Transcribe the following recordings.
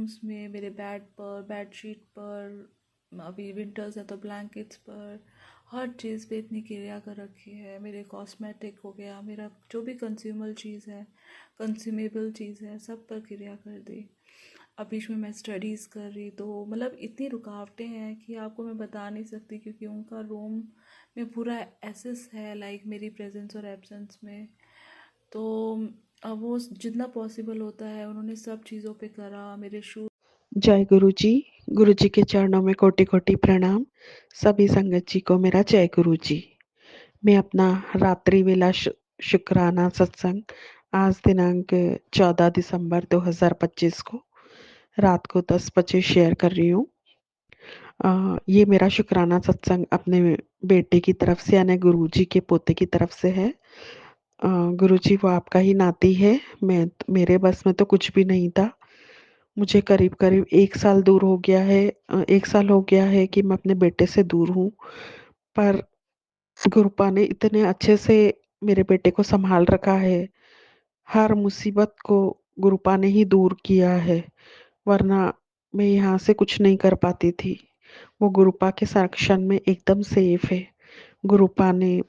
Rooms में, मेरे bed पर, बेडशीट पर, अभी विंटर्स है तो ब्लैंकेट्स पर, हर चीज़ पे इतनी क्रिया कर रखी है। मेरे कॉस्मेटिक हो गया, मेरा जो भी कंज्यूमल चीज़ है, कंज्यूमेबल चीज़ है, सब पर क्रिया कर दी। अब बीच में मैं स्टडीज़ कर रही तो मतलब इतनी रुकावटें हैं कि आपको मैं बता नहीं सकती, क्योंकि उनका रूम में पूरा एसेस है लाइक मेरी प्रेजेंस और एब्सेंस में। तो अब वो जितना पॉसिबल होता है उन्होंने सब चीज़ों पे करा। मेरे शू जय गुरु जी के चरणों में कोटि कोटि प्रणाम। सभी संगत जी को मेरा जय गुरु जी। मैं अपना रात्रि वेला शुक्राना सत्संग आज दिनांक 14 दिसंबर 2025 को रात को 10 बजे शेयर कर रही हूँ। ये मेरा शुक्राना सत्संग अपने बेटे की तरफ से यानी गुरु जी के पोते की तरफ से है। गुरु जी वो आपका ही नाती है। मेरे बस में तो कुछ भी नहीं था। मुझे करीब करीब 1 साल दूर हो गया है 1 साल हो गया है कि मैं अपने बेटे से दूर हूँ। पर गुरुपा ने इतने अच्छे से मेरे बेटे को संभाल रखा है। हर मुसीबत को गुरुपा ने ही दूर किया है, वरना मैं यहाँ से कुछ नहीं कर पाती थी। वो गुरुपा के संरक्षण में एकदम सेफ है। गुरुपा ने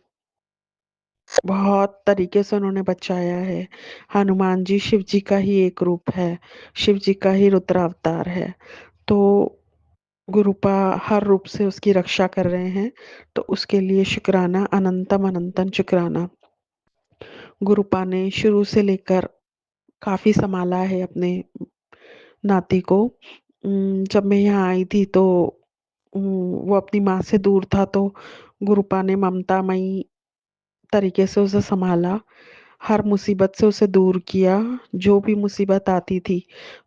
बहुत तरीके से उन्होंने बचाया है। हनुमान जी शिव जी का ही एक रूप है, शिव जी का ही रुद्रावतार है। तो गुरुपा हर रूप से उसकी रक्षा कर रहे हैं, तो उसके लिए शुक्राना, अनंतम अनंतन शुक्राना। गुरुपा ने शुरू से लेकर काफी संभाला है अपने नाती को। जब मैं यहाँ आई थी तो वो अपनी माँ से दूर था, तो गुरुपा ने ममतामयी तरीके से उसे संभाला, हर मुसीबत से उसे दूर किया। जो भी मुसीबत आती थी,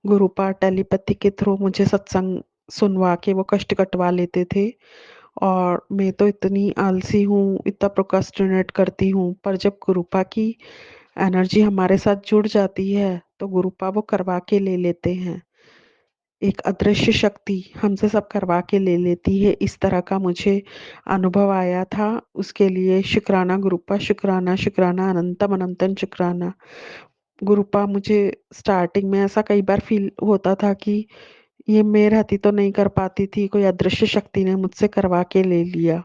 गुरुपा टेलीपैथी के थ्रू मुझे सत्संग सुनवा के वो कष्ट कटवा लेते थे। और मैं तो इतनी आलसी हूँ, इतना प्रोक्रास्टिनेट करती हूँ, पर जब गुरुपा की एनर्जी हमारे साथ जुड़ जाती है तो गुरुपा वो करवा के ले लेते हैं। एक अदृश्य शक्ति हमसे सब करवा के ले लेती है, इस तरह का मुझे अनुभव आया था। उसके लिए शुक्राना गुरुपा, शुक्राना शुक्राना, अनंतम अनंतन शुक्राना। गुरुपा मुझे स्टार्टिंग में ऐसा कई बार फील होता था कि ये मैं रहती तो नहीं कर पाती थी, कोई अदृश्य शक्ति ने मुझसे करवा के ले लिया।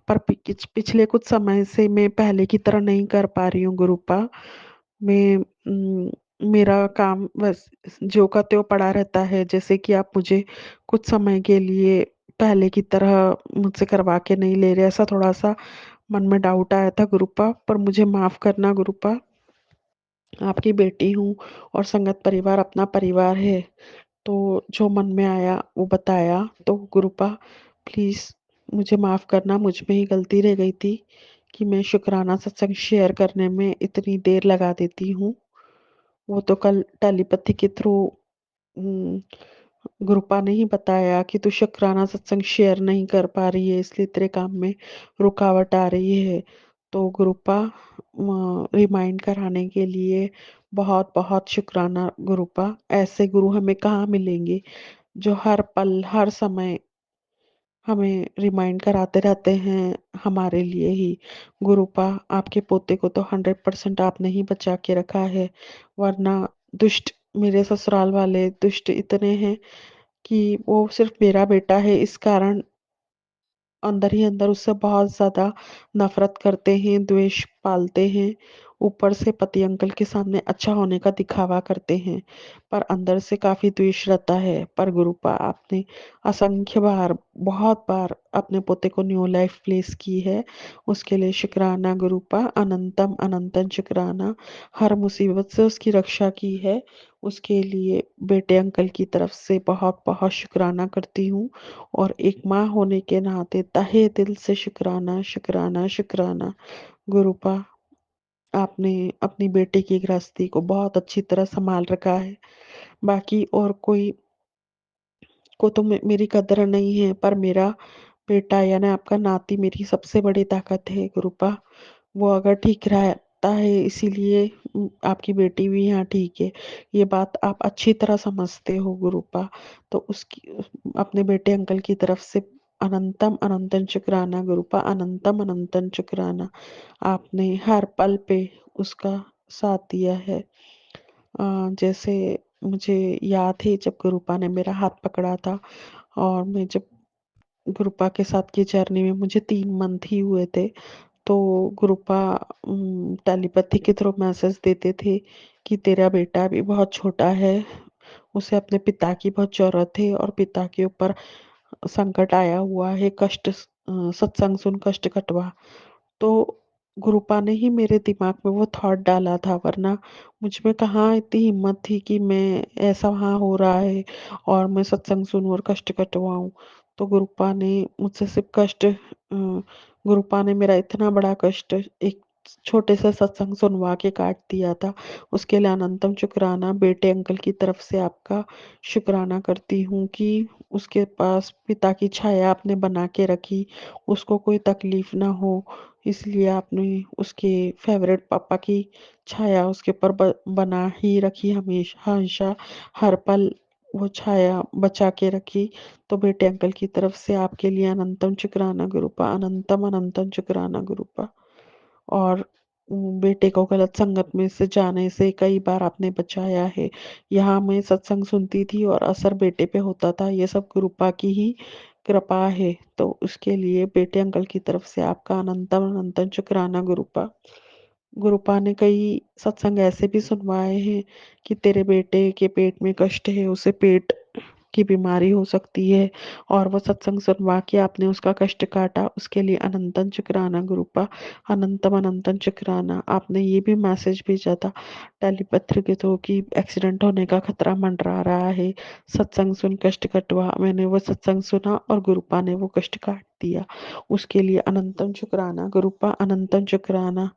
पर पिछले कुछ समय से मैं पहले की तरह नहीं कर पा रही हूँ गुरुपा। मैं मेरा काम बस जो का त्यों पड़ा रहता है, जैसे कि आप मुझे कुछ समय के लिए पहले की तरह मुझसे करवा के नहीं ले रहे, ऐसा थोड़ा सा मन में डाउट आया था गुरुपा। पर मुझे माफ करना गुरुपा, आपकी बेटी हूँ और संगत परिवार अपना परिवार है, तो जो मन में आया वो बताया। तो गुरुपा प्लीज मुझे माफ करना, मुझ में ही गलती रह गई थी कि मैं शुक्राना सत्संग शेयर करने में इतनी देर लगा देती हूँ। वो तो कल टेलीपैथी के थ्रू गुरुपा ने ही बताया कि तू शुक्राना सत्संग शेयर नहीं कर पा रही है, इसलिए तेरे काम में रुकावट आ रही है। तो गुरुपा रिमाइंड कराने के लिए बहुत बहुत शुक्राना गुरुपा। ऐसे गुरु हमें कहाँ मिलेंगे जो हर पल हर समय हमें रिमाइंड कराते रहते हैं हमारे लिए ही। गुरुपा आपके पोते को तो 100% आपने ही बचा के रखा है, वरना दुष्ट मेरे ससुराल वाले दुष्ट इतने हैं कि वो सिर्फ मेरा बेटा है इस कारण अंदर ही अंदर उससे बहुत ज़्यादा नफ़रत करते हैं, द्वेष पालते हैं। ऊपर से पति अंकल के सामने अच्छा होने का दिखावा करते हैं, पर अंदर से काफ़ी द्वेष रहता है। पर गुरुपा आपने असंख्य बार, बहुत बार अपने पोते को न्यू लाइफ प्लेस की है, उसके लिए शुक्राना गुरुपा, अनंतम अनंतन शुक्राना। हर मुसीबत से उसकी रक्षा की है, उसके लिए बेटे अंकल की तरफ से बहुत बहुत शुक्राना करती हूँ। और एक माँ होने के नाते तहे दिल से शुक्राना शुक्राना शुक्राना। गुरुपा आपने अपनी बेटे की गृहस्थी को बहुत अच्छी तरह संभाल रखा है। बाकी और कोई को तो मेरी कदर नहीं है, पर मेरा बेटा यानी आपका नाती मेरी सबसे बड़ी ताकत है गुरुपा। वो अगर ठीक रहता है इसीलिए आपकी बेटी भी यहाँ ठीक है। ये बात आप अच्छी तरह समझते हो गुरुपा। तो उसकी अपने बेटे अंकल की तरफ से अनंतम अनंतन शुक्राना गुरुपा, अनंतम अनंतन शुक्राना। आपने हर पल पे उसका साथ दिया है। जैसे मुझे याद है जब गुरुपा ने मेरा हाथ पकड़ा था, और मैं जब गुरुपा के साथ की जर्नी में मुझे 3 मंथ ही हुए थे, तो गुरुपा टेलीपैथी के थ्रू मैसेज देते थे कि तेरा बेटा अभी बहुत छोटा है, उसे अपने पिता की बहुत ज़रूरत है और पिता के ऊपर संकट आया हुआ है, सत्संग सुन कष्ट कटवा। तो गुरुपा ने ही मेरे दिमाग में वो थॉट डाला था, वरना मुझ में कहाँ इतनी हिम्मत थी कि मैं ऐसा वहाँ हो रहा है और मैं सत्संग सुनूँ और कष्ट कटवाऊँ। तो गुरुपा ने मुझसे सिर्फ गुरुपा ने मेरा इतना बड़ा कष्ट एक छोटे से सत्संग सुनवा के काट दिया था। उसके लिए अनंतम शुक्राना। बेटे अंकल की तरफ से आपका शुक्राना करती हूँ कि उसके पास पिता की छाया आपने बना के रखी, उसको कोई तकलीफ ना हो, इसलिए आपने उसके फेवरेट पापा की छाया उसके ऊपर बना ही रखी, हमेशा हमेशा हर पल वो छाया बचा के रखी। तो बेटे अंकल की तरफ से आपके लिए अनंतम शुक्राना गुरुपा, अनंतम अनंतम शुक्राना गुरुपा। और बेटे को गलत संगत में से जाने से कई बार आपने बचाया है। यहाँ मैं सत्संग सुनती थी और असर बेटे पे होता था, ये सब गुरुपा की ही कृपा है। तो उसके लिए बेटे अंकल की तरफ से आपका अनंतम अनंतम शुक्राना गुरुपा। गुरुपा ने कई सत्संग ऐसे भी सुनवाए हैं कि तेरे बेटे के पेट में कष्ट है, उसे पेट की बीमारी हो सकती है, और वो सत्संग सुनवा के आपने उसका कष्ट काटा, उसके लिए अनंतन शुक्राना गुरुपा, अनंतम अनंतन शुक्राना। आपने ये भी मैसेज भेजा था टेलीपैथी के थ्रू कि एक्सीडेंट होने का खतरा मंडरा रहा है, सत्संग सुन कष्ट कटवा। मैंने वो सत्संग सुना और गुरुपा ने वो कष्ट काट दिया, उसके लिए अनंतम शुक्राना गुरुपा, अनंतम शुक्राना।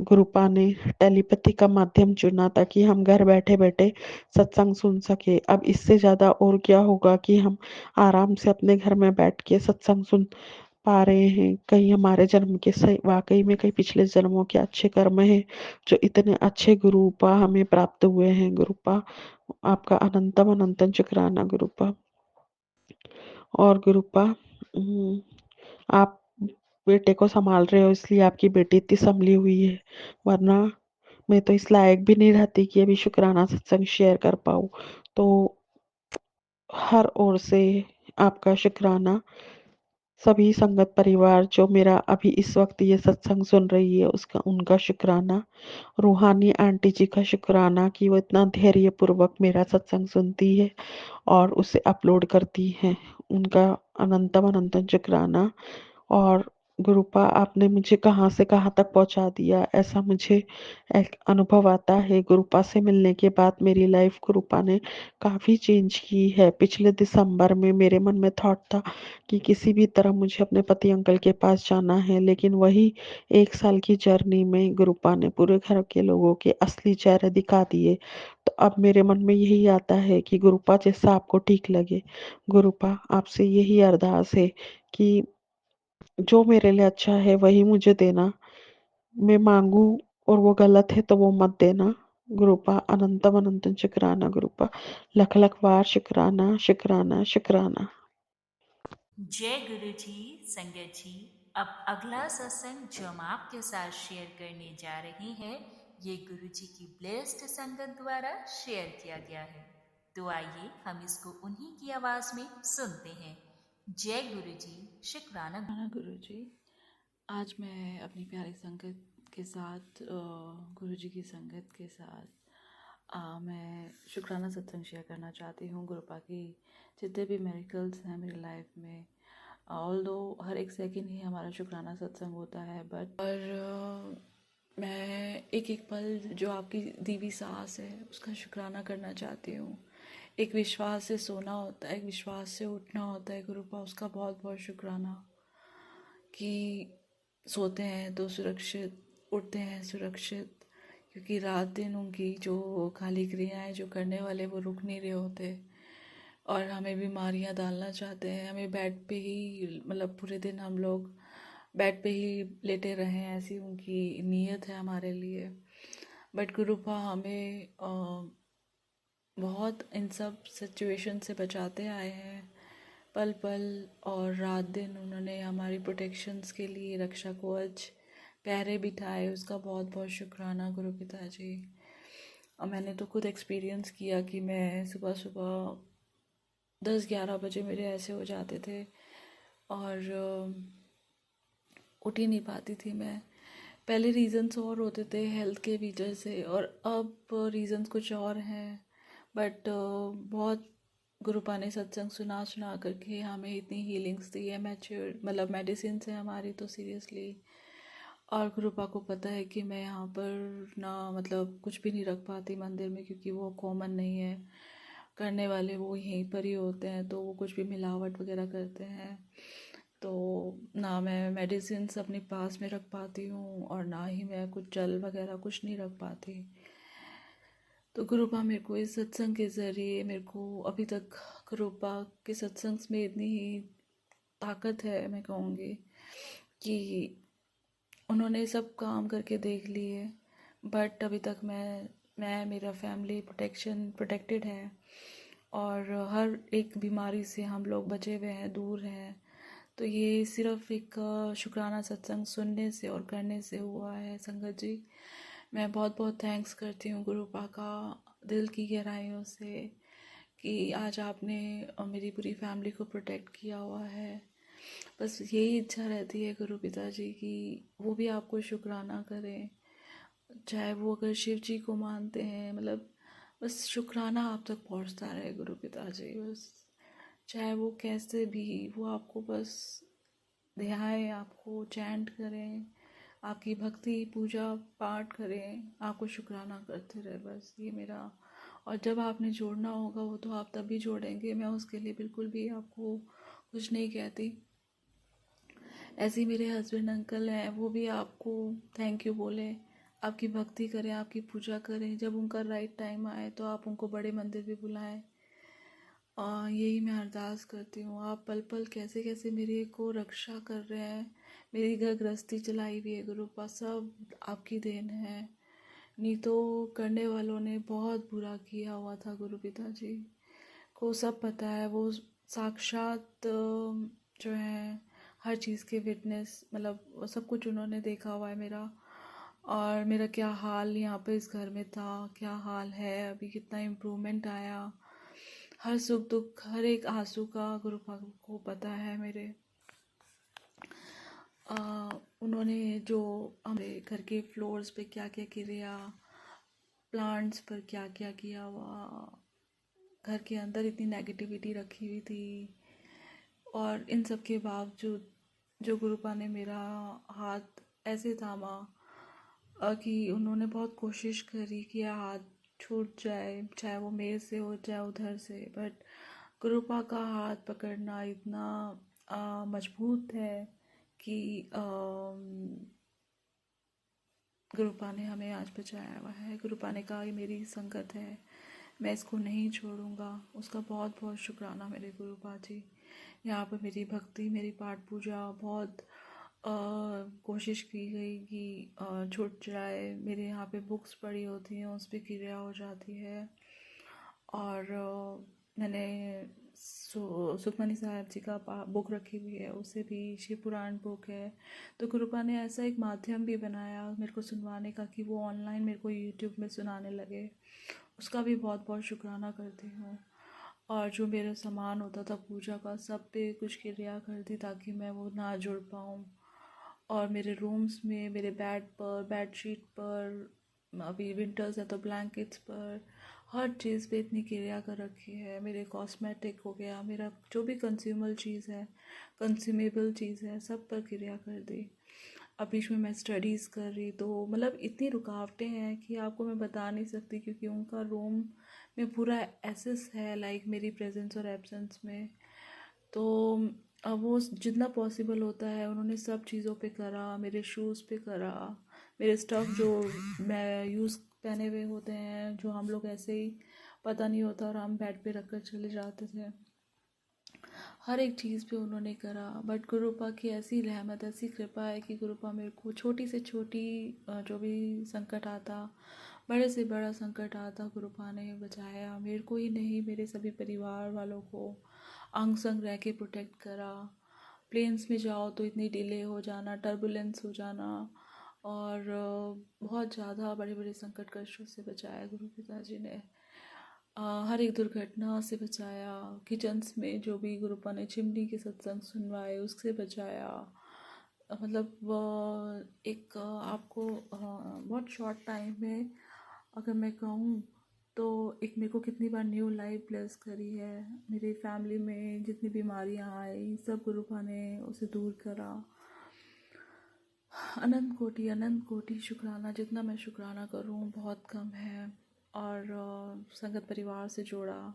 गुरुपा ने टेलीपैथी का माध्यम चुना ताकि हम घर बैठे बैठे सत्संग सुन सके। अब इससे ज्यादा और क्या होगा कि हम आराम से अपने घर में बैठ के सत्संग सुन पा रहे हैं। कहीं हमारे जन्म के सही वाकई में कई पिछले जन्मों के अच्छे कर्म हैं जो इतने अच्छे गुरुपा हमें प्राप्त हुए हैं। गुरुपा आपका अनंतम अनंतम शुक्राना गुरुपा। और गुरुपा आप बेटे को संभाल रहे हो इसलिए आपकी बेटी इतनी संभली हुई है, वरना मैं तो इस लायक भी नहीं रहती कि अभी शुक्राना सत्संग शेयर कर पाऊँ। तो हर ओर से आपका शुक्राना। सभी संगत परिवार जो मेरा अभी इस वक्त ये सत्संग सुन रही है उसका उनका शुक्राना। रूहानी आंटी जी का शुक्राना कि वो इतना धैर्य पूर्वक मेरा सत्संग सुनती है और उसे अपलोड करती हैं, उनका अनंतम अनंतम शुक्राना। और गुरुपा आपने मुझे कहाँ से कहाँ तक पहुँचा दिया, ऐसा मुझे एक अनुभव आता है। गुरुपा से मिलने के बाद मेरी लाइफ गुरुपा ने काफ़ी चेंज की है। पिछले दिसंबर में मेरे मन में थॉट था कि किसी भी तरह मुझे अपने पति अंकल के पास जाना है, लेकिन वही 1 साल की जर्नी में गुरुपा ने पूरे घर के लोगों के असली चेहरे दिखा दिए। तो अब मेरे मन में यही आता है कि गुरुपा जैसा आपको ठीक लगे। गुरुपा आपसे यही अरदास है कि जो मेरे लिए अच्छा है वही मुझे देना, मैं मांगू और वो गलत है तो वो मत देना। गुरुपा अनंतम अनंतम शुक्राना गुरुपा, लख लख बार शुक्राना शुक्राना शुक्राना। जय गुरु जी। संगत जी, अब अगला सत्संग जो हम आपके साथ शेयर करने जा रहे हैं, ये गुरु जी की ब्लेस्ड संगत द्वारा शेयर किया गया है। तो आइए हम इसको उन्हीं की आवाज में सुनते हैं। जय गुरु जी। शुक्राना। गुरु जी, आज मैं अपनी प्यारी संगत के साथ गुरु जी की संगत के साथ मैं शुक्राना सत्संग शेयर करना चाहती हूँ। गुरुपा की जितने भी मेरिकल्स हैं मेरी लाइफ में, ऑल्दो हर एक सेकंड ही हमारा शुक्राना सत्संग होता है, बट मैं एक एक पल जो आपकी दी हुई सांस है उसका शुक्राना करना चाहती हूँ। एक विश्वास से सोना होता है, एक विश्वास से उठना होता है गुरुपा, उसका बहुत बहुत शुक्राना कि सोते हैं तो सुरक्षित, उठते हैं सुरक्षित, क्योंकि रात दिन उनकी जो खाली क्रियाएं जो करने वाले वो रुक नहीं रहे होते और हमें बीमारियां डालना चाहते हैं। हमें बेड पे ही, मतलब पूरे दिन हम लोग बेड पे ही लेटे रहें, ऐसी उनकी नीयत है हमारे लिए। बट गुरुपा हमें बहुत इन सब सिचुएशन से बचाते आए हैं पल पल, और रात दिन उन्होंने हमारी प्रोटेक्शंस के लिए रक्षा कवच पहरे बिठाए, उसका बहुत बहुत शुक्राना गुरु पिताजी। और मैंने तो खुद एक्सपीरियंस किया कि मैं सुबह सुबह 10-11 बजे मेरे ऐसे हो जाते थे और उठ ही नहीं पाती थी मैं। पहले रीज़न्स और होते थे हेल्थ के वजह से, और अब रीज़न्स कुछ और हैं। बट बहुत गुरुपा ने सत्संग सुना सुना करके हमें इतनी हीलिंग्स दी है, मैच्योर मतलब मेडिसिन है हमारी तो सीरियसली। और गुरुपा को पता है कि मैं यहाँ पर ना मतलब कुछ भी नहीं रख पाती मंदिर में, क्योंकि वो कॉमन नहीं है, करने वाले वो यहीं पर ही होते हैं, तो वो कुछ भी मिलावट वगैरह करते हैं। तो ना मैं मेडिसिन्स अपने पास में रख पाती हूँ और ना ही मैं कुछ जल वगैरह कुछ नहीं रख पाती। तो गुरुपा मेरे को इस सत्संग के ज़रिए, मेरे को अभी तक गुरुपा के सत्संग में इतनी ही ताकत है, मैं कहूँगी कि उन्होंने सब काम करके देख लिए, बट अभी तक मैं मेरा फैमिली प्रोटेक्टेड है और हर एक बीमारी से हम लोग बचे हुए हैं, दूर हैं। तो ये सिर्फ एक शुक्राना सत्संग सुनने से और करने से हुआ है संगत जी। मैं बहुत बहुत थैंक्स करती हूँ गुरुपा का दिल की गहराइयों से कि आज आपने मेरी पूरी फैमिली को प्रोटेक्ट किया हुआ है। बस यही इच्छा रहती है गुरु पिताजी की वो भी आपको शुक्राना करें, चाहे वो अगर शिव जी को मानते हैं, मतलब बस शुक्राना आप तक पहुंचता रहे गुरु पिताजी। बस चाहे वो कैसे भी, वो आपको बस ध्याएं, आपको चैंट करें, आपकी भक्ति पूजा पाठ करें, आपको शुक्राना करते रहे, बस ये मेरा। और जब आपने जोड़ना होगा वो तो आप तभी जोड़ेंगे, मैं उसके लिए बिल्कुल भी आपको कुछ नहीं कहती। ऐसे ही मेरे हस्बैंड अंकल हैं, वो भी आपको थैंक यू बोले, आपकी भक्ति करें, आपकी पूजा करें, जब उनका राइट टाइम आए तो आप उनको बड़े मंदिर भी बुलाएं। यही मैं अरदास करती हूँ। आप पल पल कैसे कैसे मेरे को रक्षा कर रहे हैं, मेरी घर गृहस्थी चलाई हुई है गुरुपा, सब आपकी देन है। नहीं तो करने वालों ने बहुत बुरा किया हुआ था, गुरु पिताजी को सब पता है। वो साक्षात जो है हर चीज़ के विटनेस, मतलब सब कुछ उन्होंने देखा हुआ है मेरा, और मेरा क्या हाल यहाँ पे इस घर में था, क्या हाल है अभी, कितना इम्प्रूवमेंट आया, हर सुख दुख हर एक आंसू का गुरुपा को पता है मेरे। उन्होंने जो हमारे घर के फ्लोर्स पे क्या क्या किया, प्लांट्स पर क्या क्या किया हुआ, घर के अंदर इतनी नेगेटिविटी रखी हुई थी, और इन सब के बावजूद जो गुरुपा ने मेरा हाथ ऐसे थामा कि उन्होंने बहुत कोशिश करी कि यह हाथ छूट जाए, चाहे वो मेरे से हो चाहे उधर से, बट गुरुपा का हाथ पकड़ना इतना मजबूत है कि गुरुपा ने हमें आज बचाया हुआ है। गुरुपा ने कहा ये मेरी संगत है, मैं इसको नहीं छोड़ूंगा। उसका बहुत बहुत शुक्राना मेरे गुरुपा जी। यहाँ पर मेरी भक्ति, मेरी पाठ पूजा बहुत कोशिश की गई कि छूट जाए। मेरे यहाँ पे बुक्स पड़ी होती हैं, उस पर क्रिया हो जाती है। और मैंने सुखमनी साहब जी का बुक रखी हुई है, उससे भी शिव पुराण बुक है। तो गुरुपा ने ऐसा एक माध्यम भी बनाया मेरे को सुनवाने का कि वो ऑनलाइन मेरे को यूट्यूब में सुनाने लगे, उसका भी बहुत बहुत शुक्राना करती हूँ। और जो मेरा सामान होता था पूजा का, सब पे कुछ क्रिया करती ताकि मैं वो ना जुड़ पाऊँ। और मेरे रूम्स में, मेरे बेड पर, बेडशीट पर, अभी विंटर्स है तो ब्लैंकेट्स पर, हर चीज़ पे इतनी क्रिया कर रखी है। मेरे कॉस्मेटिक हो गया, मेरा जो भी कंज्यूमल चीज़ है, कंज्यूमेबल चीज़ है, सब पर क्रिया कर दी। अब बीच में मैं स्टडीज़ कर रही, तो मतलब इतनी रुकावटें हैं कि आपको मैं बता नहीं सकती, क्योंकि उनका रूम में पूरा एसेस है लाइक मेरी प्रेजेंस और एब्सेंस में। तो अब वो जितना पॉसिबल होता है उन्होंने सब चीज़ों पे करा, मेरे शूज़ पे करा, मेरे स्टफ़ जो मैं यूज़ पहने हुए होते हैं, जो हम लोग ऐसे ही पता नहीं होता और हम बेड पे रख कर चले जाते थे, हर एक चीज़ पे उन्होंने करा। बट गुरुपा की ऐसी रहमत, ऐसी कृपा है कि गुरुपा मेरे को छोटी से छोटी जो भी संकट आता, बड़े से बड़ा संकट आता, गुरुपा ने बचाया। मेरे को ही नहीं, मेरे सभी परिवार वालों को अंग संग रह के प्रोटेक्ट करा। प्लेन्स में जाओ तो इतनी डिले हो जाना, टर्बुलेंस हो जाना, और बहुत ज़्यादा बड़े बड़े संकट कष्टों से बचाया गुरु पिताजी ने। हर एक दुर्घटना से बचाया। किचन्स में जो भी गुरुपा ने चिमनी के सत्संग सुनवाए उससे बचाया। मतलब एक आपको बहुत शॉर्ट टाइम में अगर मैं कहूँ तो एक मेरे को कितनी बार न्यू लाइफ ब्लेस करी है। मेरी फैमिली में जितनी बीमारियाँ आई सब गुरुपा ने उसे दूर करा। अनंत कोटि शुक्राना, जितना मैं शुक्राना करूँ बहुत कम है। और संगत परिवार से जोड़ा,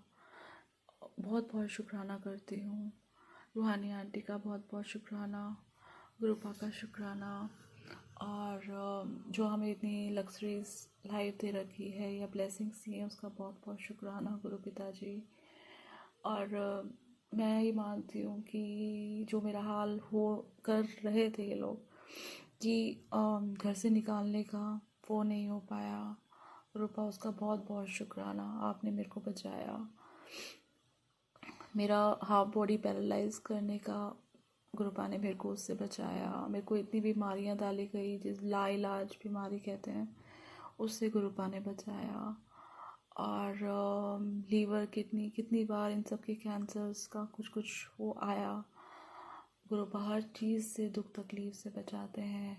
बहुत बहुत शुक्राना करती हूँ। रूहानी आंटी का बहुत बहुत शुक्राना, गुरुपा का शुक्राना। और जो हमें इतनी लग्जरीज लाइफ दे रखी है या ब्लेसिंग्स दी हैं उसका बहुत बहुत शुक्राना गुरु पिताजी। और मैं ये मानती हूँ कि जो मेरा हाल हो कर रहे थे ये लोग कि घर से निकालने का वो नहीं हो पाया। रूपा उसका बहुत बहुत शुक्राना, आपने मेरे को बचाया। मेरा हाफ बॉडी पैरालाइज करने का गुरुपा ने मेरे को उससे बचाया। मेरे को इतनी बीमारियां डाली गई जिस लाइलाज बीमारी कहते हैं उससे गुरुपा ने बचाया। और लीवर किडनी कितनी बार इन सब के कैंसर्स का कुछ कुछ वो आया। गुरुपा हर चीज़ से दुख तकलीफ से बचाते हैं।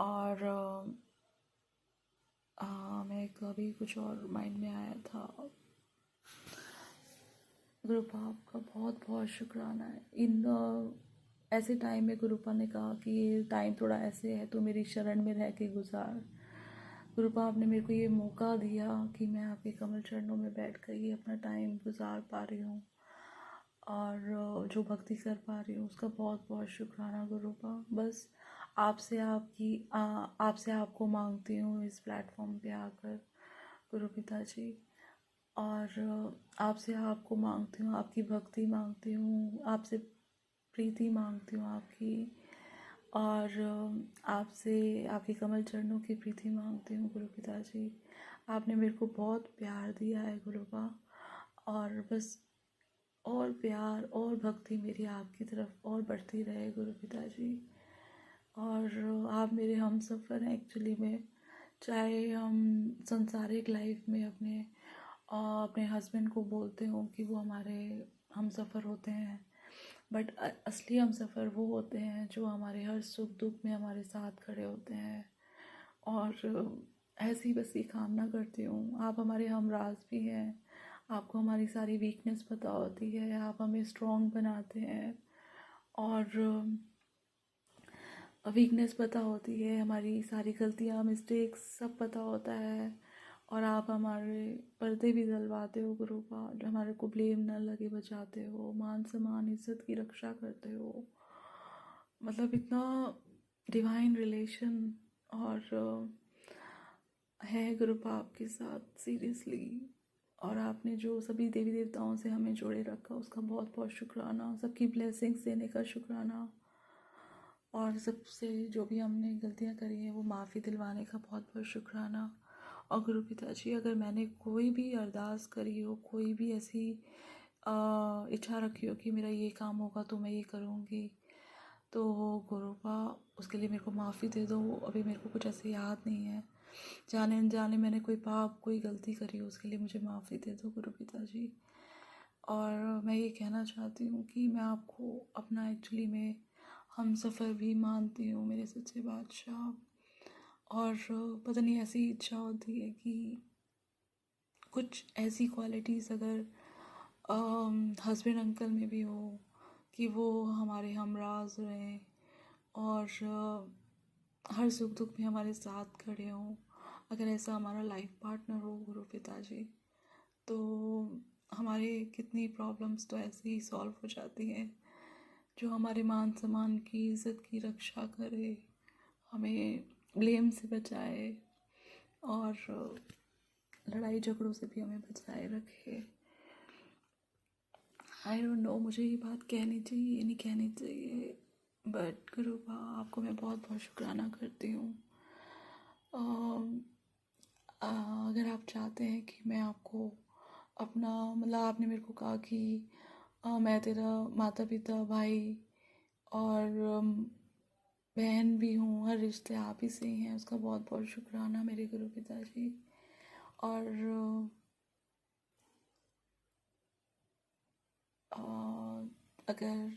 और मैं कभी कुछ और माइंड में आया था। गुरुपा आपका बहुत बहुत शुक्राना है। इन ऐसे टाइम में गुरुपा ने कहा कि ये टाइम थोड़ा ऐसे है तो मेरी शरण में रह के गुजार। गुरुपा आपने मेरे को ये मौका दिया कि मैं आपके कमल चरणों में बैठ कर ये अपना टाइम गुजार पा रही हूँ और जो भक्ति कर पा रही हूँ उसका बहुत बहुत शुक्राना गुरुपा। बस आपसे आपको मांगती हूँ इस प्लेटफॉर्म पे आकर गुरु पिताजी। और आपसे आपको मांगती हूँ, आपकी भक्ति मांगती हूँ, आपसे प्रीति मांगती हूँ आपकी। और आपसे आपके कमल चरणों की प्रीति मांगती हूँ गुरु पिताजी। आपने मेरे को बहुत प्यार दिया है गुरुपा, और बस और प्यार और भक्ति मेरी आपकी तरफ और बढ़ती रहे गुरु पिताजी। और आप मेरे हम सफ़र हैं एक्चुअली में। चाहे हम संसारिक लाइफ में अपने हस्बैंड को बोलते हो कि वो हमारे हम सफ़र होते हैं, बट असली हम सफ़र वो होते हैं जो हमारे हर सुख दुख में हमारे साथ खड़े होते हैं। और ऐसी बस ये कामना करती हूँ, आप हमारे हमराज भी हैं। आपको हमारी सारी वीकनेस पता होती है, आप हमें स्ट्रॉन्ग बनाते हैं। और वीकनेस पता होती है, हमारी सारी गलतियाँ मिस्टेक्स सब पता होता है। और आप हमारे पर्दे भी दिलवाते हो गुरुपा, जो हमारे को ब्लेम न लगे बचाते हो, मान सम्मान इज्जत की रक्षा करते हो। मतलब इतना डिवाइन रिलेशन और है गुरुपा आपके साथ सीरियसली। और आपने जो सभी देवी देवताओं से हमें जोड़े रखा उसका बहुत बहुत शुक्राना, सबकी ब्लेसिंग्स देने का शुक्राना। और सबसे जो भी हमने गलतियाँ करी हैं वो माफ़ी दिलवाने का बहुत बहुत शुक्राना। और गुरु पिताजी, अगर मैंने कोई भी अरदास करी हो, कोई भी ऐसी इच्छा रखी हो कि मेरा ये काम होगा तो मैं ये करूँगी, तो गुरुपा उसके लिए मेरे को माफ़ी दे दो। अभी मेरे को कुछ ऐसे याद नहीं है, जाने अनजाने मैंने कोई पाप कोई गलती करी हो उसके लिए मुझे माफ़ी दे दो गुरु पिताजी। और मैं ये कहना चाहती हूँ कि मैं आपको अपना एक्चुअली में हम सफ़र भी मानती हूँ मेरे सच्चे बादशाह। और पता नहीं ऐसी इच्छा होती है कि कुछ ऐसी क्वालिटीज़ अगर हस्बैंड अंकल में भी हो कि वो हमारे हमराज रहें और हर सुख दुख में हमारे साथ खड़े हों। अगर ऐसा हमारा लाइफ पार्टनर हो गुरु पिताजी, तो हमारे कितनी प्रॉब्लम्स तो ऐसे ही सॉल्व हो जाती हैं। जो हमारे मान सम्मान की इज़्ज़त की रक्षा करे, हमें ब्लेम से बचाए और लड़ाई झगड़ों से भी हमें बचाए रखे। आई डोंट नो मुझे ये बात कहनी चाहिए नहीं कहनी चाहिए, बट गुरुपा आपको मैं बहुत बहुत शुक्राना करती हूँ। अगर आप चाहते हैं कि मैं आपको अपना मतलब आपने मेरे को कहा कि मैं तेरा माता पिता भाई और बहन भी हूँ, हर रिश्ते आप ही से ही हैं, उसका बहुत बहुत शुक्राना मेरे गुरु पिताजी। और अगर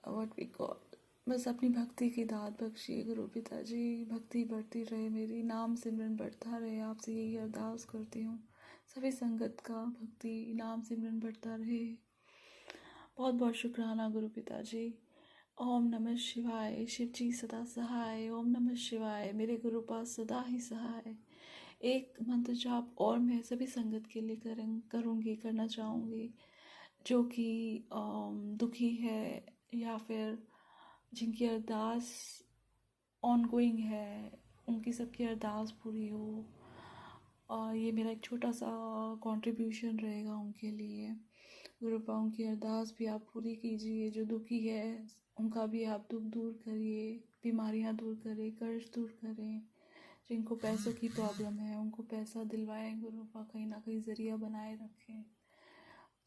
व्हाट वी कॉल, बस अपनी भक्ति की दात बख्शिए गुरु पिताजी, भक्ति बढ़ती रहे मेरी, नाम सिमरन बढ़ता रहे, आपसे यही अरदास करती हूँ। सभी संगत का भक्ति नाम सिमरन बढ़ता रहे। बहुत बहुत शुक्राना गुरु पिताजी। ओम नमः शिवाय, शिव जी सदा सहाय। ओम नमः शिवाय, मेरे गुरु पास सदा ही सहाय। एक मंत्र जाप और मैं सभी संगत के लिए करना चाहूँगी, जो कि दुखी है या फिर जिनकी अरदास ऑनगोइंग है, उनकी सबकी अरदास पूरी हो। और ये मेरा एक छोटा सा कंट्रीब्यूशन रहेगा उनके लिए। गुरु पाओं की अरदास भी आप पूरी कीजिए, जो दुखी है उनका भी आप दुख दूर करिए, बीमारियां दूर करें, कर्ज दूर करें। जिनको पैसों की प्रॉब्लम है उनको पैसा दिलवाएं, गुरु पा कहीं ना कहीं ज़रिया बनाए रखें।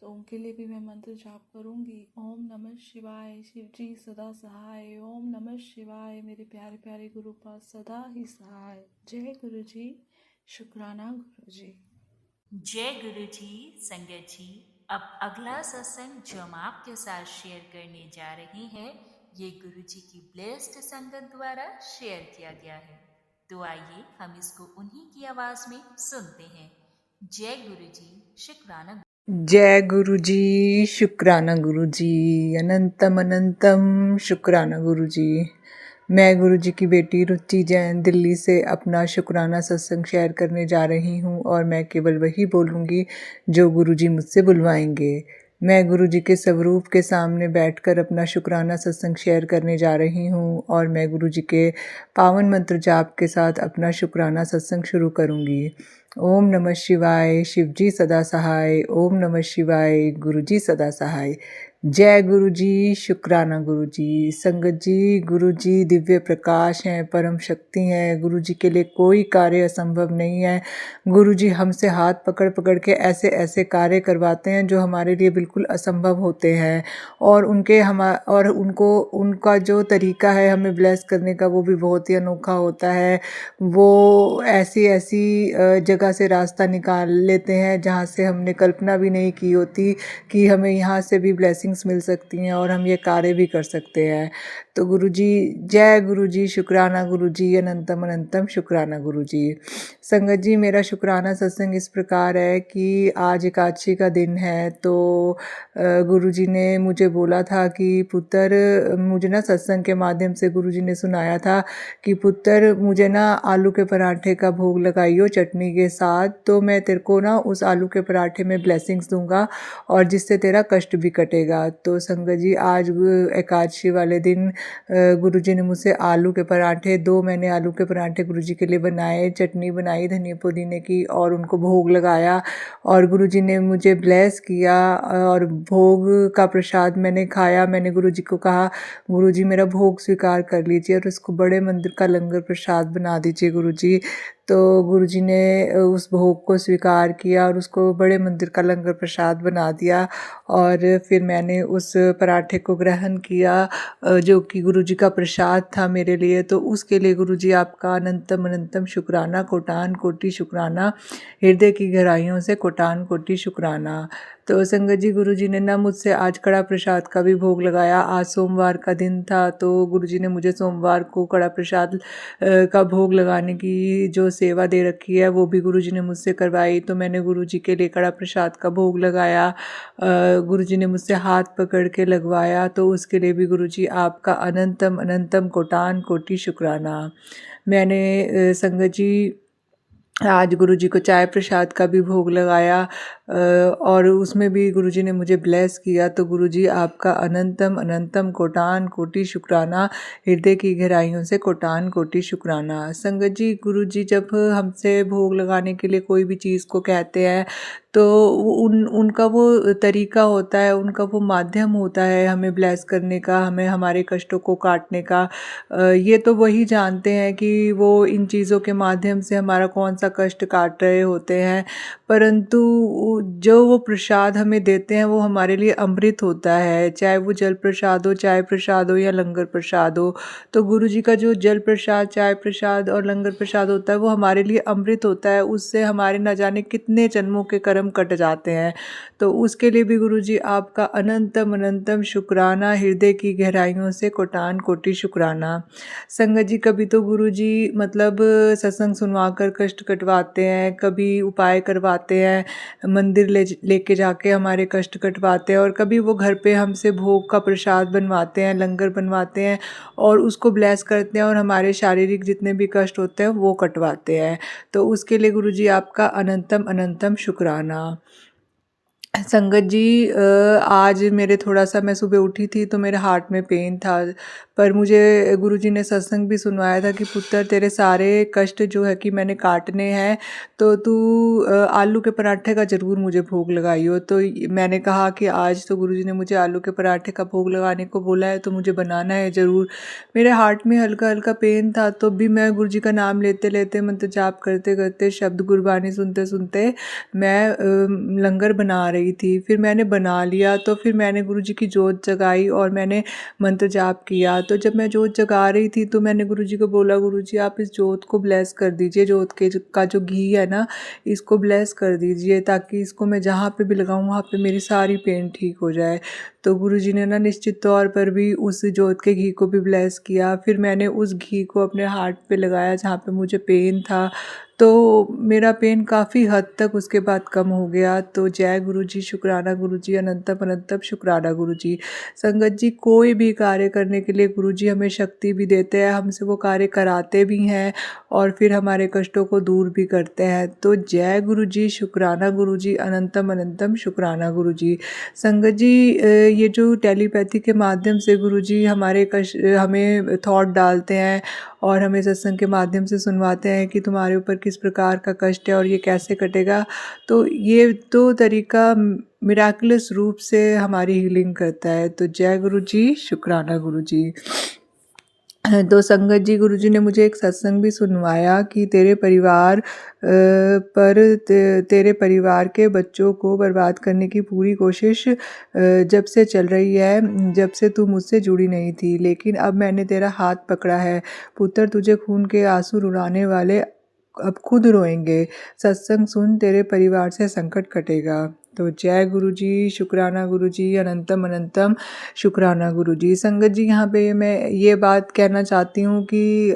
तो उनके लिए भी मैं मंत्र जाप करूँगी। ओम नमः शिवाय, शिव जी सदा सहाय। ओम नमः शिवाय, मेरे प्यारे प्यारे गुरु पास सदा ही सहाय। जय गुरु जी, शुक्राना गुरु जी। जय गुरु जी। संगत जी, अब अगला सत्संग जो हम आपके साथ शेयर करने जा रहे हैं, ये गुरु जी की ब्लेस्ड संगत द्वारा शेयर किया गया है। तो आइए हम इसको उन्हीं की आवाज में सुनते हैं। जय गुरु जी, शुक्राना। जय गुरु जी, शुक्राना गुरु जी, अनंतम अनंतम शुक्राना गुरु जी। मैं गुरु जी की बेटी रुचि जैन दिल्ली से अपना शुक्राना सत्संग शेयर करने जा रही हूँ, और मैं केवल वही बोलूँगी जो गुरु जी मुझसे बुलवाएंगे। मैं गुरु जी के स्वरूप के सामने बैठकर अपना शुक्राना सत्संग शेयर करने जा रही हूँ, और मैं गुरु जी के पावन मंत्र जाप के साथ अपना शुक्राना सत्संग शुरू करूँगी। ओम नमः शिवाय, शिव जी सदा सहाय। ओम नमः शिवाय, गुरु जी सदा सहाय। जय गुरु जी, शुक्राना गुरु जी। संगत जी, गुरु जी दिव्य प्रकाश हैं, परम शक्ति हैं। गुरु जी के लिए कोई कार्य असंभव नहीं है। गुरु जी हमसे हाथ पकड़ पकड़ के ऐसे ऐसे कार्य करवाते हैं जो हमारे लिए बिल्कुल असंभव होते हैं, और उनको उनका जो तरीका है हमें ब्लेस करने का, वो भी बहुत ही अनोखा होता है। वो ऐसी ऐसी जगह से रास्ता निकाल लेते हैं जहाँ से हमने कल्पना भी नहीं की होती कि हमें यहाँ से भी ब्लेसिंग्स मिल सकती हैं और हम ये कार्य भी कर सकते हैं। तो गुरु जी, जय गुरु जी, शुक्राना गुरु जी, अनंतम अनंतम शुक्राना गुरु जी। संगत जी, मेरा शुक्राना सत्संग इस प्रकार है कि आज एकादशी का दिन है, तो गुरु जी ने मुझे बोला था कि पुत्र, मुझे ना सत्संग के माध्यम से गुरु जी ने सुनाया था कि पुत्र, मुझे ना आलू के पराठे का भोग लगाइयो चटनी के साथ, तो मैं तेरे को ना उस आलू के पराठे में ब्लेसिंग्स दूंगा और जिससे तेरा कष्ट भी कटेगा। तो संगत जी, आज एकादशी वाले दिन गुरु जी ने मुझसे आलू के पराठे, 2 मैंने आलू के पराठे गुरु जी के लिए बनाए, चटनी बनाई धनिया पुदीने की और उनको भोग लगाया, और गुरु जी ने मुझे ब्लेस किया और भोग का प्रसाद मैंने खाया। मैंने गुरु जी को कहा, गुरु जी मेरा भोग स्वीकार कर लीजिए और उसको बड़े मंदिर का लंगर प्रसाद बना दीजिए गुरु जी। तो गुरु जी ने उस भोग को स्वीकार किया और उसको बड़े मंदिर का लंगर प्रसाद बना दिया, और फिर मैंने उस पराठे को ग्रहण किया जो कि गुरु जी का प्रसाद था मेरे लिए। तो उसके लिए गुरु जी आपका अनंतम अनंतम शुक्राना, कोटान कोटि शुक्राना, हृदय की गहराइयों से कोटान कोटि शुक्राना। तो संगत जी, गुरु जी ने ना मुझसे आज कड़ा प्रसाद का भी भोग लगाया। आज सोमवार का दिन था, तो गुरु जी ने मुझे सोमवार को कड़ा प्रसाद का भोग लगाने की जो सेवा दे रखी है वो भी गुरु जी ने मुझसे करवाई। तो मैंने गुरु जी के लिए कड़ा प्रसाद का भोग लगाया, गुरु जी ने मुझसे हाथ पकड़ के लगवाया, तो उसके लिए भी गुरु जी आपका अनंतम अनंतम कोटान कोटि शुक्राना। मैंने संगत जी आज गुरु जी को चाय प्रसाद का भी भोग लगाया, और उसमें भी गुरु जी ने मुझे ब्लेस किया। तो गुरु जी आपका अनंतम अनंतम कोटान कोटि शुक्राना, हृदय की गहराइयों से कोटान कोटि शुक्राना। संगत जी, गुरु जी जब हमसे भोग लगाने के लिए कोई भी चीज़ को कहते हैं, तो उनका वो तरीका होता है, उनका वो माध्यम होता है हमें ब्लेस करने का, हमें हमारे कष्टों को काटने का। ये तो वही जानते हैं कि वो इन चीज़ों के माध्यम से हमारा कौन सा सा कष्ट काट रहे होते हैं, परंतु जो वो प्रसाद हमें देते हैं वो हमारे लिए अमृत होता है, चाहे वो जल प्रसाद हो, चाय प्रसाद हो या लंगर प्रसाद हो। तो गुरु जी का जो जल प्रसाद, चाय प्रसाद और लंगर प्रसाद होता है वो हमारे लिए अमृत होता है, उससे हमारे न जाने कितने जन्मों के कर्म कट जाते हैं। तो उसके लिए भी गुरु जी आपका अनंतम अनंतम शुक्राना, हृदय की गहराइयों से कोटान कोटि शुक्राना। संगत जी, कभी तो गुरु जी मतलब सत्संग सुनवा कर कष्ट कटवाते हैं, कभी उपाय करवाते हैं, मंदिर लेके जाके हमारे कष्ट कटवाते हैं, और कभी वो घर पे हमसे भोग का प्रसाद बनवाते हैं, लंगर बनवाते हैं और उसको ब्लेस करते हैं और हमारे शारीरिक जितने भी कष्ट होते हैं वो कटवाते हैं। तो उसके लिए गुरु जी आपका अनंतम अनंतम शुक्राना। संगत जी, आज मेरे थोड़ा सा, मैं सुबह उठी थी तो मेरे हार्ट में पेन था, पर मुझे गुरुजी ने सत्संग भी सुनवाया था कि पुत्र तेरे सारे कष्ट जो है कि मैंने काटने हैं, तो तू आलू के पराठे का ज़रूर मुझे भोग लगाइयो। तो मैंने कहा कि आज तो गुरुजी ने मुझे आलू के पराठे का भोग लगाने को बोला है तो मुझे बनाना है ज़रूर। मेरे हार्ट में हल्का हल्का पेन था तो भी मैं गुरुजी का नाम लेते लेते, मंत्र जाप करते करते, शब्द गुरबानी सुनते सुनते मैं लंगर बना रही थी। फिर मैंने बना लिया तो फिर मैंने गुरुजी की जोत जगाई और मैंने मंत्र जाप किया। तो जब मैं जोत जगा रही थी तो मैंने गुरुजी को बोला, गुरुजी आप इस जोत को ब्लेस कर दीजिए, जोत के का जो घी है ना इसको ब्लेस कर दीजिए, ताकि इसको मैं जहाँ पे भी लगाऊँ वहाँ पे मेरी सारी पेन ठीक हो जाए। तो गुरुजी ने ना निश्चित तौर पर भी उस जोत के घी को भी ब्लेस किया। फिर मैंने उस घी को अपने हार्ट पे लगाया जहाँ पे मुझे पेन था, तो मेरा पेन काफ़ी हद तक उसके बाद कम हो गया। तो जय गुरुजी, शुक्राना गुरुजी, अनंतम अनंतम शुक्राना गुरुजी। संगत जी, कोई भी कार्य करने के लिए गुरुजी हमें शक्ति भी देते हैं, हमसे वो कार्य कराते भी हैं और फिर हमारे कष्टों को दूर भी करते हैं। तो जय गुरुजी, शुक्राना गुरुजी, अनंतम अनंतम शुक्राना गुरुजी। संगत जी, ये जो टेलीपैथी के माध्यम से गुरुजी हमारे हमें थॉट डालते हैं और हमें सत्संग के माध्यम से सुनवाते हैं कि तुम्हारे ऊपर किस प्रकार का कष्ट है और ये कैसे कटेगा, तो ये तो तरीका मिराकुलस रूप से हमारी हीलिंग करता है। तो जय गुरु जी, शुक्राना गुरु जी। तो संगत जी, गुरुजी ने मुझे एक सत्संग भी सुनवाया कि तेरे परिवार तेरे परिवार के बच्चों को बर्बाद करने की पूरी कोशिश जब से चल रही है, जब से तू मुझसे जुड़ी नहीं थी, लेकिन अब मैंने तेरा हाथ पकड़ा है पुत्र, तुझे खून के आंसू रुलाने वाले अब खुद रोएंगे। सत्संग सुन, तेरे परिवार से संकट कटेगा। तो जय गुरुजी, शुक्राना गुरुजी, अनंतम अनंतम शुक्राना गुरुजी। संगत जी, यहाँ पे मैं ये बात कहना चाहती हूँ कि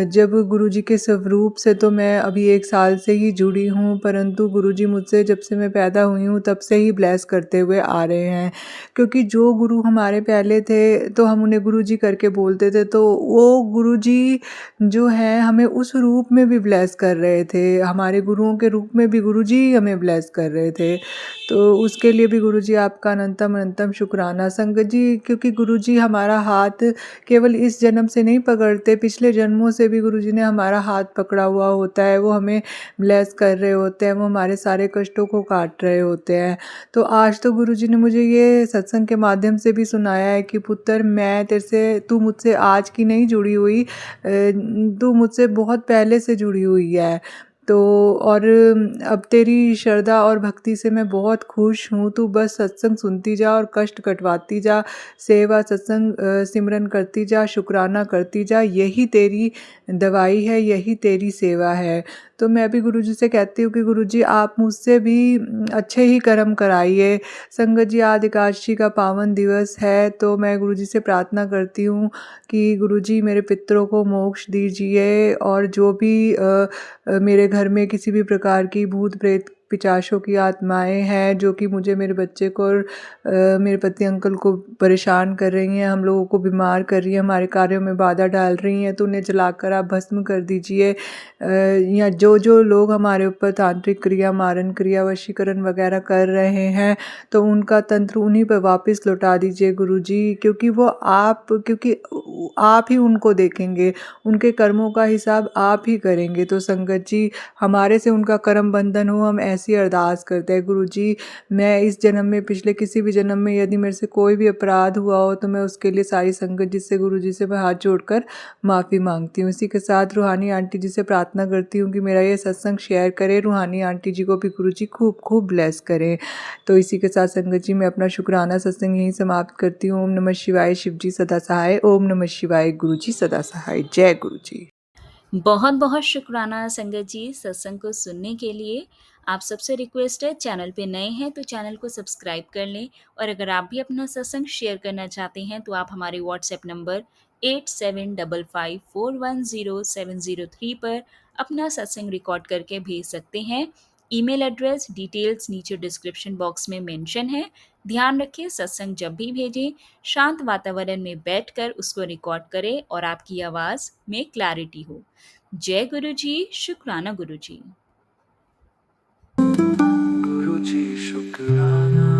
जब गुरुजी के स्वरूप से तो मैं अभी 1 साल से ही जुड़ी हूँ, परंतु गुरुजी मुझसे जब से मैं पैदा हुई हूँ तब से ही ब्लेस करते हुए आ रहे हैं, क्योंकि जो गुरु हमारे पहले थे तो हम उन्हें गुरुजी करके बोलते थे, तो वो गुरुजी जो है हमें उस रूप में भी ब्लेस कर रहे थे, हमारे गुरुओं के रूप में भी गुरुजी हमें ब्लेस कर रहे थे। तो उसके लिए भी गुरुजी आपका अनंतम अनंतम शुक्राना। संगत जी, क्योंकि गुरुजी हमारा हाथ केवल इस जन्म से नहीं पकड़ते, पिछले जन्मों से भी गुरुजी ने हमारा हाथ पकड़ा हुआ होता है, वो हमें ब्लेस कर रहे होते हैं, वो हमारे सारे कष्टों को काट रहे होते हैं। तो आज तो गुरुजी ने मुझे ये सत्संग के माध्यम से भी सुनाया है कि पुत्र, मैं तेरे से, तू मुझसे आज की नहीं जुड़ी हुई, तू मुझसे बहुत पहले से जुड़ी हुई है। तो और अब तेरी श्रद्धा और भक्ति से मैं बहुत खुश हूँ। तू बस सत्संग सुनती जा और कष्ट कटवाती जा, सेवा सत्संग सिमरन करती जा, शुक्राना करती जा, यही तेरी दवाई है, यही तेरी सेवा है। तो मैं भी गुरुजी से कहती हूँ कि गुरुजी आप मुझसे भी अच्छे ही कर्म कराइए। संगत जी, आज एकादशी का पावन दिवस है, तो मैं गुरुजी से प्रार्थना करती हूँ कि गुरुजी मेरे पितरों को मोक्ष दीजिए, और जो भी मेरे घर में किसी भी प्रकार की भूत प्रेत पिशाचों की आत्माएं हैं जो कि मुझे, मेरे बच्चे को और मेरे पति अंकल को परेशान कर रही हैं, हम लोगों को बीमार कर रही हैं, हमारे कार्यों में बाधा डाल रही हैं, तो उन्हें जलाकर आप भस्म कर दीजिए। या जो जो लोग हमारे ऊपर तांत्रिक क्रिया, मारन क्रिया, वशीकरण वगैरह कर रहे हैं, तो उनका तंत्र उन्हीं पर वापस लौटा दीजिए गुरुजी, क्योंकि आप ही उनको देखेंगे, उनके कर्मों का हिसाब आप ही करेंगे। तो संगत जी, हमारे से उनका कर्म बंधन हो, हम खासी अरदास करते हैं, गुरु जी मैं इस जन्म में, पिछले किसी भी जन्म में यदि मेरे से कोई भी अपराध हुआ हो तो मैं उसके लिए सारी संगत जी से, गुरु जी से मैं हाथ जोड़कर माफ़ी मांगती हूँ। इसी के साथ रूहानी आंटी जी से प्रार्थना करती हूँ कि मेरा ये सत्संग शेयर करें, रूहानी आंटी जी को भी गुरु जी खूब खूब ब्लेस करें। तो इसी के साथ संगत जी मैं अपना शुक्राना सत्संग यहीं समाप्त करती हूँ। ओम नमः शिवाय, शिव जी सदा सहाय। ओम नमः शिवाय, गुरु जी सदा सहाय। जय गुरु जी। बहुत बहुत शुक्राना संगत जी सत्संग को सुनने के लिए। आप सबसे रिक्वेस्ट है, चैनल पे नए हैं तो चैनल को सब्सक्राइब कर लें, और अगर आप भी अपना सत्संग शेयर करना चाहते हैं तो आप हमारे व्हाट्सएप नंबर 8755410703 पर अपना सत्संग रिकॉर्ड करके भेज सकते हैं। ईमेल एड्रेस डिटेल्स नीचे डिस्क्रिप्शन बॉक्स में मेंशन है। ध्यान रखें, सत्संग जब भी भेजें शांत वातावरण में बैठकर उसको रिकॉर्ड करें और आपकी आवाज़ में क्लैरिटी हो। जय गुरु जी, शुक्राना गुरु जी। गुरु जी शुक्राना।